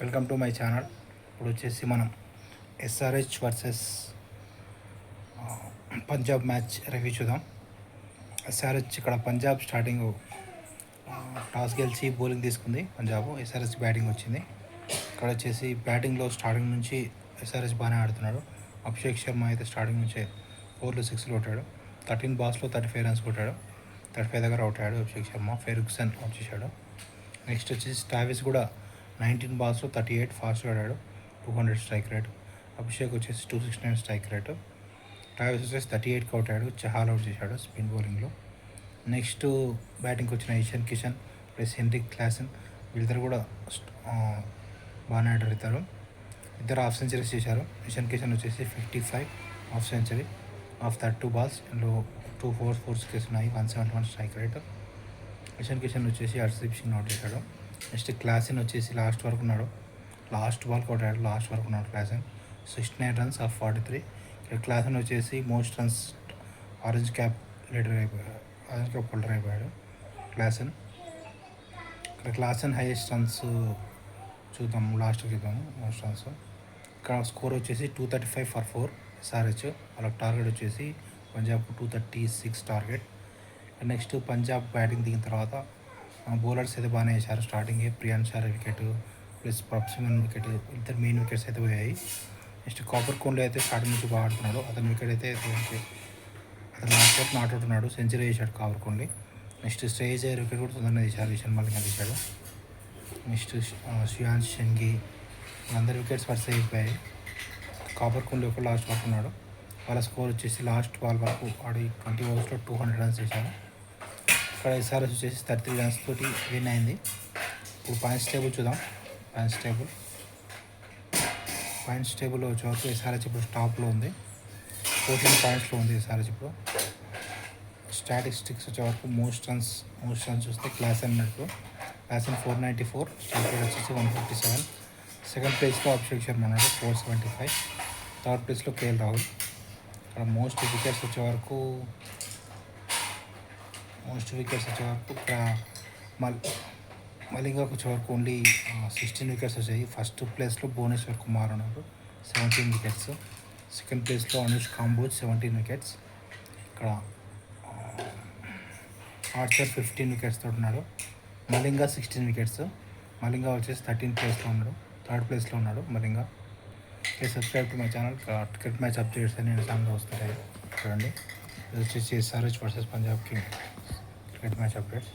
Welcome to my channel. ఇప్పుడు వచ్చేసి మనం SRH versus Punjab match review చూద్దాం. ఎస్ఆర్హెచ్ ఇక్కడ పంజాబ్ స్టార్టింగ్ టాస్ గెలిచి బౌలింగ్ తీసుకుంది. పంజాబ్ ఎస్ఆర్హెచ్ బ్యాటింగ్ వచ్చింది. ఇక్కడ వచ్చేసి బ్యాటింగ్లో స్టార్టింగ్ నుంచి ఎస్ఆర్హెచ్ బాగానే ఆడుతున్నాడు. అభిషేక్ శర్మ అయితే స్టార్టింగ్ నుంచే 4 6 కొట్టాడు. 13 balls 35 runs కొట్టాడు. 35 దగ్గర అవుట్ అయ్యాడు అభిషేక్ శర్మ. ఫెర్గుసన్ అవుట్ చేశాడు. నెక్స్ట్ వచ్చేసి ట్రావిస్ కూడా 19 balls 38 ఫాస్ట్ ఆడాడు. 200 స్ట్రైక్ రేట్. అభిషేక్ వచ్చేసి 269 స్ట్రైక్ రేటు. ట్రావిస్ వచ్చేసి 38కి అవుట్ అయ్యాడు. చహాల్ అవుట్ చేశాడు స్పిన్ బౌలింగ్లో. నెక్స్ట్ బ్యాటింగ్కి వచ్చిన Ishan Kishan plus Heinrich Klaasen వీళ్ళిద్దరు కూడా బాగానే ఆడారు. ఇద్దరు హాఫ్ సెంచరీస్ చేశారు. ఇషాన్ కిషన్ వచ్చేసి 55 హాఫ్ సెంచరీ ఆఫ్ 32 balls. ఇందులో 2 4 ఉన్నాయి. 171 స్ట్రైక్ రేట్. ఇషాన్ కిషన్ వచ్చేసి హర్షదీప్ సింగ్ అవుట్ చేశాడు. నెక్స్ట్ క్లాసెన్ వచ్చేసి లాస్ట్ వరకు ఉన్నాడు. లాస్ట్ బాల్ కొట్టాడు. లాస్ట్ వరకు ఉన్నాడు క్లాసెన్. 69 runs of 43. ఇక్కడ క్లాసెన్ వచ్చేసి most runs orange cap leader అయిపోయాడు. ఆరెంజ్ క్యాప్ హోల్డర్ అయిపోయాడు క్లాసెన్. ఇక్కడ క్లాసెన్ హైయెస్ట్ రన్స్ చూద్దాం. లాస్ట్కి చూద్దాము మోస్ట్ రన్స్. ఇక్కడ స్కోర్ వచ్చేసి 235 for 4 ఎస్ఆర్హెచ్. వాళ్ళకి టార్గెట్ వచ్చేసి పంజాబ్కు 236 టార్గెట్. నెక్స్ట్ పంజాబ్ బ్యాటింగ్ దిగిన తర్వాత బౌలర్స్ అయితే బాగానే వేశారు. స్టార్టింగ్ ప్రియాన్ షార్ వికెట్ ప్లస్ ప్రప్సిమన్ వికెట్ ఇద్దరు మెయిన్ వికెట్స్ అయితే పోయాయి. నెక్స్ట్ కాపర్ కోన్లీ అయితే స్టార్టింగ్ నుంచి బాగా ఆడుతున్నాడు. అతని వికెట్ అయితే అతను లాస్ట్ నాట్అవుట్ ఉన్నాడు. సెంచరీ వేశాడు Cooper Connolly. Next Shreyas Iyer wicket కూడా తొందరగా తీశారు. విషన్ మల్లిగా తీశాడు. నెక్స్ట్ శ్రేయాన్స్ షెంగి అందరి వికెట్స్ వరుస అయిపోయాయి. కాపర్ కోన్లీ ఒక లాస్ట్ వరకు ఉన్నాడు. వాళ్ళ స్కోర్ వచ్చేసి లాస్ట్ బాల్ వరకు ఆడి 20 overs 200 runs చేశారు. ఇక్కడ ఎస్ఆర్హెచ్ వచ్చేసి 33 runs తోటి విన్ అయింది. ఇప్పుడు పాయింట్స్ టేబుల్ చూద్దాం. పాయింట్స్ టేబుల్లో వచ్చేవరకు ఎస్ఆర్హెచ్ ఇప్పుడు టాప్లో ఉంది. 14 pointsలో ఉంది ఎస్ఆర్హెచ్ ఇప్పుడు. స్టాటిస్టిక్స్ వచ్చేవరకు మోస్ట్ రన్స్ చూస్తే క్లాసెన్ అన్నట్టు. క్లాసెన్ 494, స్ట్రైక్ రేట్ వచ్చేసి 157. సెకండ్ ప్లేస్లో అభిషేక్ శర్మ ఉన్నాడు 475. థర్డ్ ప్లేస్లో కేఎల్ రాహుల్. ఇక్కడ మోస్ట్ వికెట్స్ వచ్చేవరకు ఇక్కడ మలింగాకు వచ్చేవరకు ఓన్లీ 16 వికెట్స్ వచ్చాయి. ఫస్ట్ ప్లేస్లో భువనేశ్వర్ కుమార్ ఉన్నాడు 17 వికెట్స్. సెకండ్ ప్లేస్లో అనుష్ కాంబోజ్ 17 వికెట్స్. ఇక్కడ ఆర్చర్ 15 వికెట్స్ తోటి ఉన్నాడు. మలింగా 16 వికెట్స్. మలింగా వచ్చేసి 13th ప్లేస్లో ఉన్నాడు. థర్డ్ ప్లేస్లో ఉన్నాడు Malinga. Subscribe to my channel. Cricket match updates అని సాంగ్లో వస్తాయి చూడండి. ఇది వచ్చేసి SRH versus Punjab Kings cricket match updates.